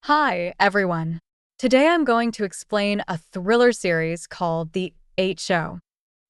Hi, everyone. Today I'm going to explain a thriller series called The 8 Show.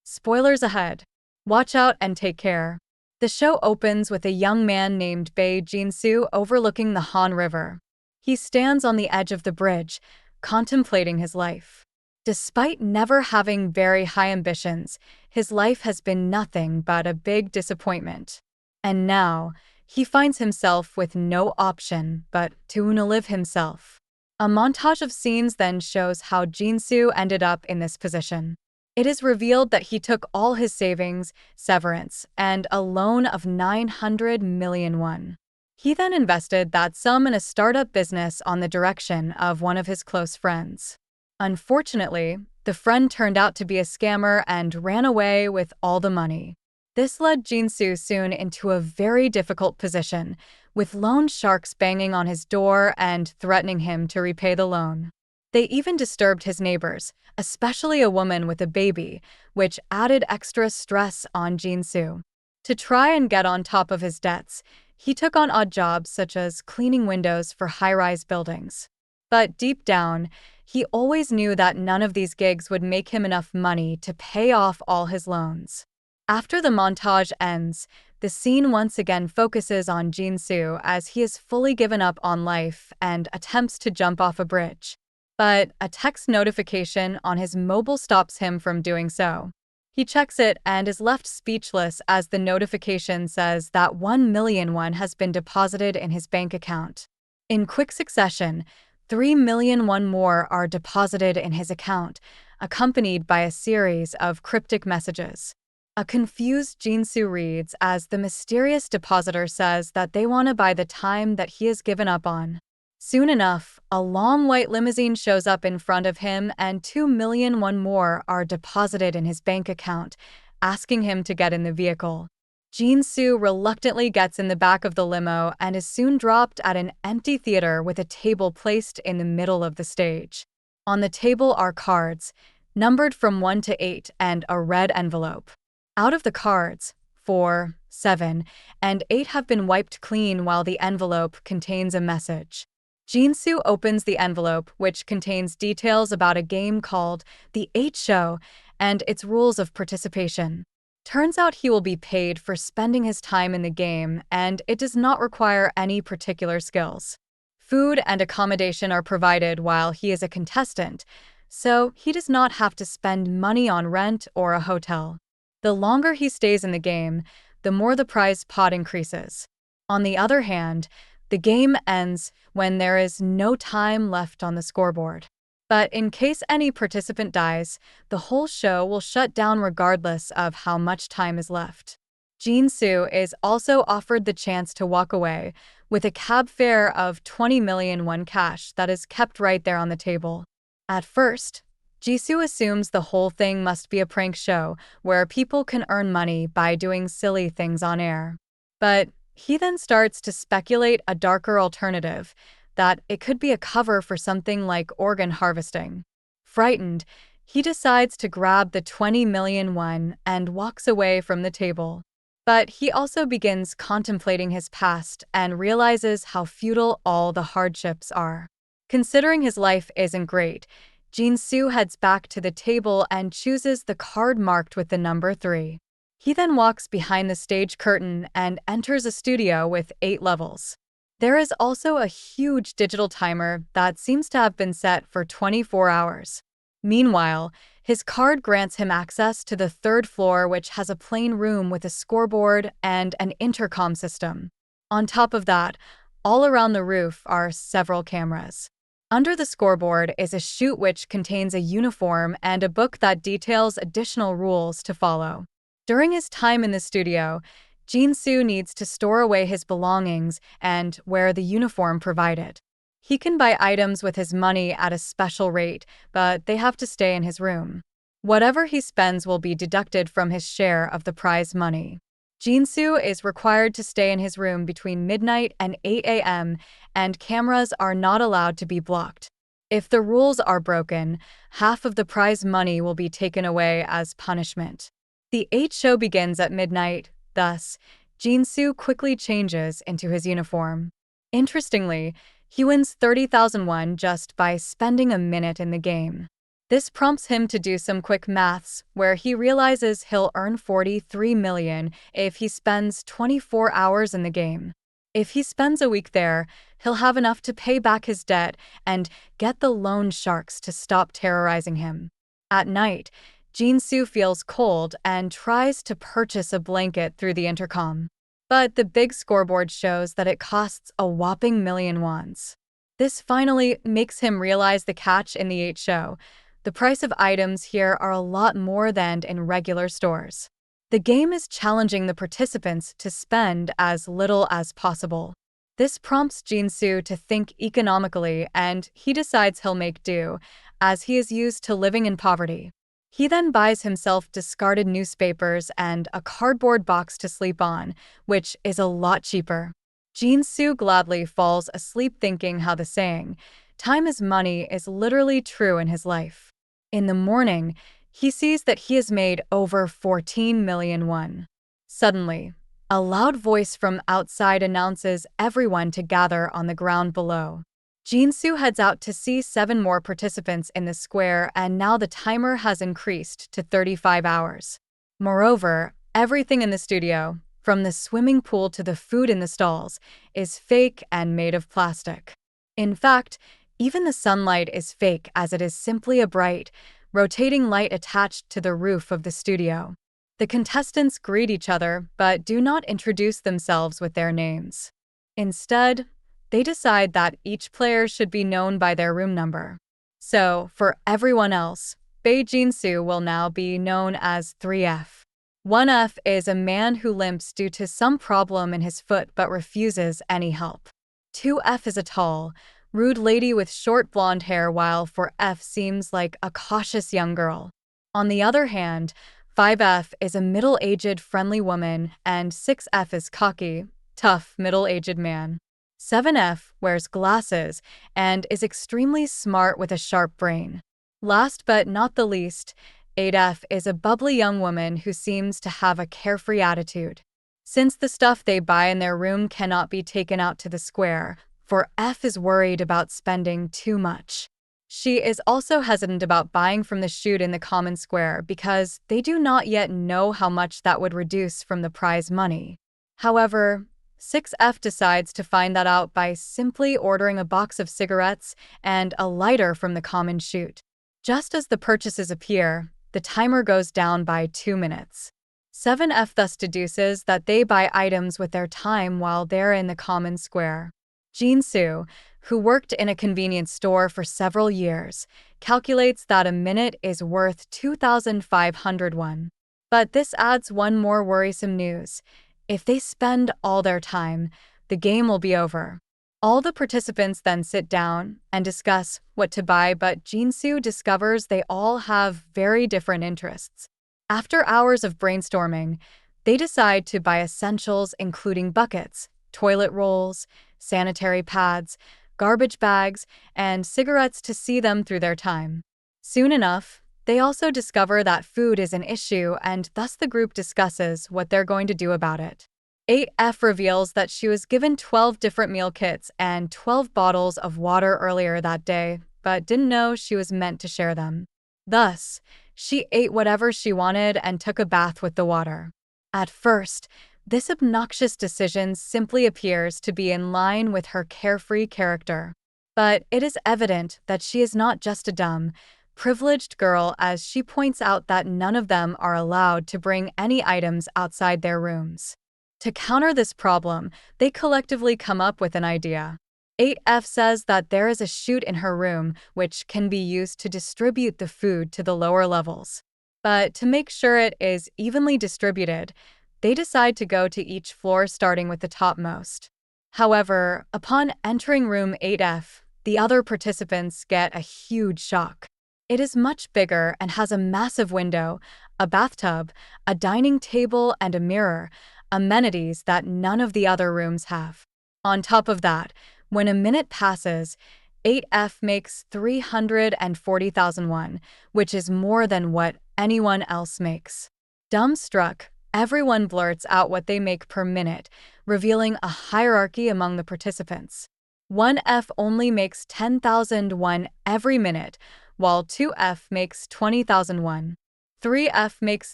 Spoilers ahead. Watch out and take care. The show opens with a young man named Bae Jin-soo overlooking the Han River. He stands on the edge of the bridge, contemplating his life. Despite never having very high ambitions, his life has been nothing but a big disappointment. And now, he finds himself with no option but to live himself. A montage of scenes then shows how Jin-soo ended up in this position. It is revealed that he took all his savings, severance, and a loan of 900 million won. He then invested that sum in a startup business on the direction of one of his close friends. Unfortunately, the friend turned out to be a scammer and ran away with all the money. This led Jin-soo soon into a very difficult position, with loan sharks banging on his door and threatening him to repay the loan. They even disturbed his neighbors, especially a woman with a baby, which added extra stress on Jin-soo. To try and get on top of his debts, he took on odd jobs such as cleaning windows for high-rise buildings. But deep down, he always knew that none of these gigs would make him enough money to pay off all his loans. After the montage ends, the scene once again focuses on Jin-soo as he has fully given up on life and attempts to jump off a bridge. But a text notification on his mobile stops him from doing so. He checks it and is left speechless as the notification says that 1 million won has been deposited in his bank account. In quick succession, 3 million won more are deposited in his account, accompanied by a series of cryptic messages. A confused Jin-soo reads as the mysterious depositor says that they want to buy the time that he has given up on. Soon enough, a long white limousine shows up in front of him and 2 million won more are deposited in his bank account, asking him to get in the vehicle. Jin-soo reluctantly gets in the back of the limo and is soon dropped at an empty theater with a table placed in the middle of the stage. On the table are cards, numbered from 1 to 8, and a red envelope. Out of the cards, 4, 7, and 8 have been wiped clean while the envelope contains a message. Jin-soo opens the envelope, which contains details about a game called The 8 Show and its rules of participation. Turns out he will be paid for spending his time in the game, and it does not require any particular skills. Food and accommodation are provided while he is a contestant, so he does not have to spend money on rent or a hotel. The longer he stays in the game, the more the prize pot increases. On the other hand, the game ends when there is no time left on the scoreboard. But in case any participant dies, the whole show will shut down regardless of how much time is left. Jin-soo is also offered the chance to walk away with a cab fare of 20 million won cash that is kept right there on the table. At first, Jisoo assumes the whole thing must be a prank show where people can earn money by doing silly things on air. But he then starts to speculate a darker alternative, that it could be a cover for something like organ harvesting. Frightened, he decides to grab the 20 million won and walks away from the table. But he also begins contemplating his past and realizes how futile all the hardships are. Considering his life isn't great, Jin-soo heads back to the table and chooses the card marked with the number 3. He then walks behind the stage curtain and enters a studio with 8 levels. There is also a huge digital timer that seems to have been set for 24 hours. Meanwhile, his card grants him access to the 3rd floor, which has a plain room with a scoreboard and an intercom system. On top of that, all around the roof are several cameras. Under the scoreboard is a chute which contains a uniform and a book that details additional rules to follow. During his time in the studio, Jin-soo needs to store away his belongings and wear the uniform provided. He can buy items with his money at a special rate, but they have to stay in his room. Whatever he spends will be deducted from his share of the prize money. Jin-soo is required to stay in his room between midnight and 8 a.m., and cameras are not allowed to be blocked. If the rules are broken, half of the prize money will be taken away as punishment. The 8 Show begins at midnight, thus, Jin-soo quickly changes into his uniform. Interestingly, He wins 30,000 won just by spending a minute in the game. This prompts him to do some quick maths, where he realizes he'll earn 43 million if he spends 24 hours in the game. If he spends a week there, he'll have enough to pay back his debt and get the loan sharks to stop terrorizing him. At night, Jin-soo feels cold and tries to purchase a blanket through the intercom. But the big scoreboard shows that it costs a whopping million wons. This finally makes him realize the catch in the 8 show. The price of items here are a lot more than in regular stores. The game is challenging the participants to spend as little as possible. This prompts Jin-soo to think economically, and he decides he'll make do, as he is used to living in poverty. He then buys himself discarded newspapers and a cardboard box to sleep on, which is a lot cheaper. Jin-soo gladly falls asleep thinking how the saying, "time is money," is literally true in his life. In the morning, he sees that he has made over 14 million won. Suddenly, a loud voice from outside announces everyone to gather on the ground below. Jin-soo heads out to see 7 more participants in the square, and now the timer has increased to 35 hours. Moreover, everything in the studio, from the swimming pool to the food in the stalls, is fake and made of plastic. In fact, even the sunlight is fake, as it is simply a bright, rotating light attached to the roof of the studio. The contestants greet each other but do not introduce themselves with their names. Instead, they decide that each player should be known by their room number. So, for everyone else, Bae Jin-soo will now be known as 3F. 1F is a man who limps due to some problem in his foot but refuses any help. 2F is a tall, rude lady with short blonde hair, while 4F seems like a cautious young girl. On the other hand, 5F is a middle-aged friendly woman, and 6F is cocky, tough middle-aged man. 7F wears glasses and is extremely smart with a sharp brain. Last but not the least, 8F is a bubbly young woman who seems to have a carefree attitude. Since the stuff they buy in their room cannot be taken out to the square, 4F is worried about spending too much. She is also hesitant about buying from the chute in the common square because they do not yet know how much that would reduce from the prize money. However, 6F decides to find that out by simply ordering a box of cigarettes and a lighter from the common chute. Just as the purchases appear, the timer goes down by 2 minutes. 7F thus deduces that they buy items with their time while they're in the common square. Jin-soo, who worked in a convenience store for several years, calculates that a minute is worth 2,500 won. But this adds one more worrisome news. If they spend all their time, the game will be over. All the participants then sit down and discuss what to buy, but Jin-soo discovers they all have very different interests. After hours of brainstorming, they decide to buy essentials including buckets, toilet rolls, sanitary pads, garbage bags, and cigarettes to see them through their time. Soon enough, they also discover that food is an issue, and thus the group discusses what they're going to do about it. 8F reveals that she was given 12 different meal kits and 12 bottles of water earlier that day, but didn't know she was meant to share them. Thus, she ate whatever she wanted and took a bath with the water. At first, this obnoxious decision simply appears to be in line with her carefree character. But it is evident that she is not just a dumb, privileged girl, as she points out that none of them are allowed to bring any items outside their rooms. To counter this problem, they collectively come up with an idea. 8F says that there is a chute in her room which can be used to distribute the food to the lower levels. But to make sure it is evenly distributed, they decide to go to each floor starting with the topmost. However, upon entering room 8F, the other participants get a huge shock. It is much bigger and has a massive window, a bathtub, a dining table, and a mirror, amenities that none of the other rooms have. On top of that, when a minute passes, 8F makes 340,000 won, which is more than what anyone else makes. Dumbstruck, everyone blurts out what they make per minute, revealing a hierarchy among the participants. 1F only makes 10,001 every minute, while 2F makes 20,001. 3F makes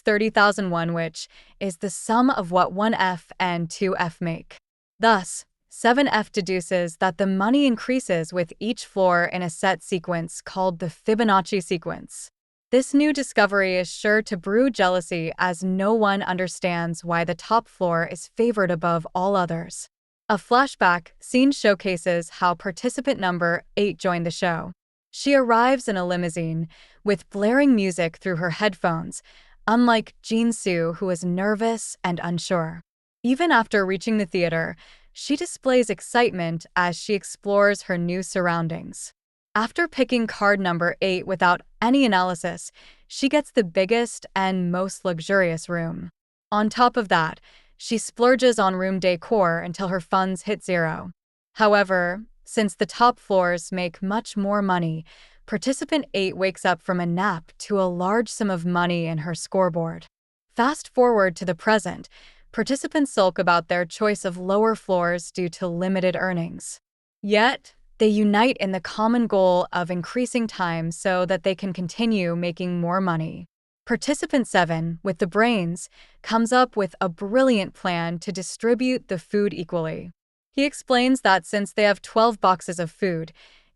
30,001, which is the sum of what 1F and 2F make. Thus, 7F deduces that the money increases with each floor in a set sequence called the Fibonacci sequence. This new discovery is sure to brew jealousy, as no one understands why the top floor is favored above all others. A flashback scene showcases how participant number 8 joined the show. She arrives in a limousine with blaring music through her headphones, unlike Jin-soo, who is nervous and unsure. Even after reaching the theater, she displays excitement as she explores her new surroundings. After picking card number 8 without any analysis, she gets the biggest and most luxurious room. On top of that, she splurges on room decor until her funds hit zero. However, since the top floors make much more money, participant 8 wakes up from a nap to a large sum of money in her scoreboard. Fast forward to the present, participants sulk about their choice of lower floors due to limited earnings. Yet, they unite in the common goal of increasing time so that they can continue making more money. Participant 7, with the brains, comes up with a brilliant plan to distribute the food equally. He explains that since they have 12 boxes of food,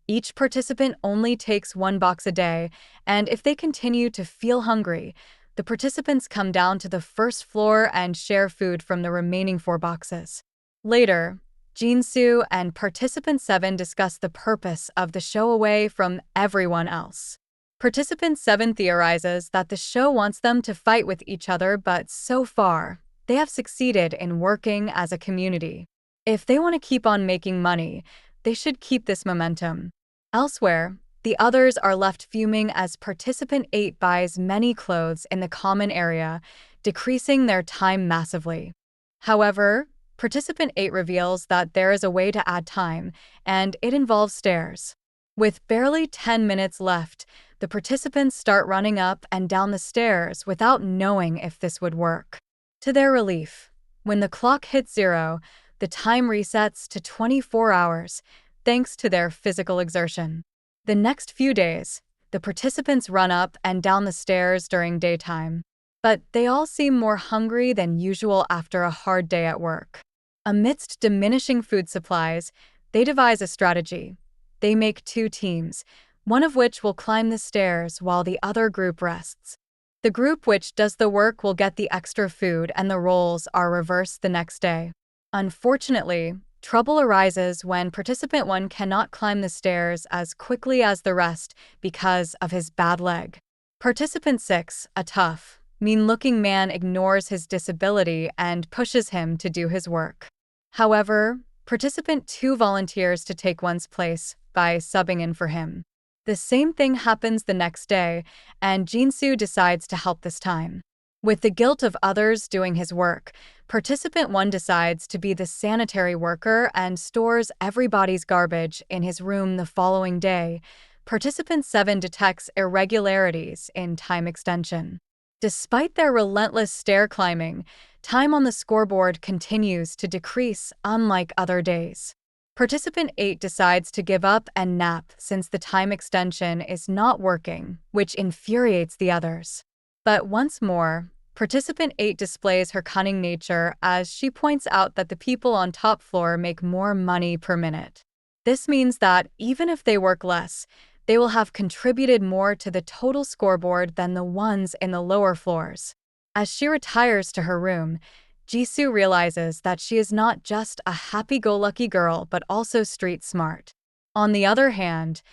each participant only takes 1 box a day, and if they continue to feel hungry, the participants come down to the first floor and share food from the remaining 4 boxes. Later, Jin-soo and participant 7 discuss the purpose of the show away from everyone else. Participant 7 theorizes that the show wants them to fight with each other, but so far, they have succeeded in working as a community. If they want to keep on making money, they should keep this momentum. Elsewhere, the others are left fuming as participant 8 buys many clothes in the common area, decreasing their time massively. However, participant 8 reveals that there is a way to add time, and it involves stairs. With barely 10 minutes left, the participants start running up and down the stairs without knowing if this would work. To their relief, when the clock hits zero, the time resets to 24 hours, thanks to their physical exertion. The next few days, the participants run up and down the stairs during daytime, but they all seem more hungry than usual after a hard day at work. Amidst diminishing food supplies, they devise a strategy. They make 2 teams, one of which will climb the stairs while the other group rests. The group which does the work will get the extra food, and the roles are reversed the next day. Unfortunately, trouble arises when participant 1 cannot climb the stairs as quickly as the rest because of his bad leg. Participant 6, a tough, mean-looking man, ignores his disability and pushes him to do his work. However, participant 2 volunteers to take one's place by subbing in for him. The same thing happens the next day, and Jin-soo decides to help this time. With the guilt of others doing his work, participant 1 decides to be the sanitary worker and stores everybody's garbage in his room the following day. Participant 7 detects irregularities in time extension. Despite their relentless stair climbing, time on the scoreboard continues to decrease, unlike other days. Participant 8 decides to give up and nap since the time extension is not working, which infuriates the others. But once more, participant 8 displays her cunning nature as she points out that the people on top floor make more money per minute. This means that even if they work less, they will have contributed more to the total scoreboard than the ones in the lower floors. As she retires to her room, Jisoo realizes that she is not just a happy-go-lucky girl but also street smart. On the other hand,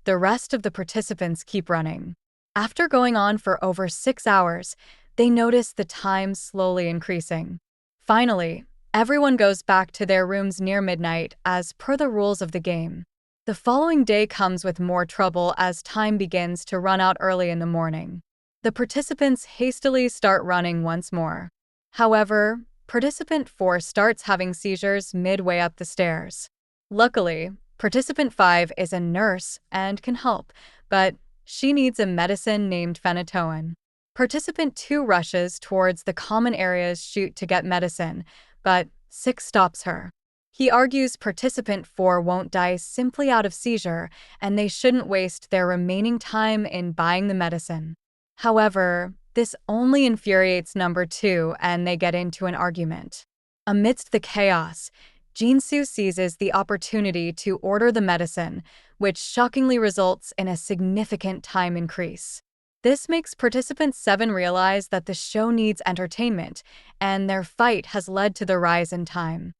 the rest of the participants keep running. After going on for over 6 hours, they notice the time slowly increasing. Finally, everyone goes back to their rooms near midnight as per the rules of the game. The following day comes with more trouble as time begins to run out early in the morning. The participants hastily start running once more. However, participant 4 starts having seizures midway up the stairs. Luckily, participant 5 is a nurse and can help, but she needs a medicine named phenytoin. Participant 2 rushes towards the common area's chute to get medicine, but 6 stops her. He argues participant 4 won't die simply out of seizure, and they shouldn't waste their remaining time in buying the medicine. However, this only infuriates number 2, and they get into an argument. Amidst the chaos, Jinsu seizes the opportunity to order the medicine, which shockingly results in a significant time increase. This makes participant 7 realize that the show needs entertainment, and their fight has led to the rise in time.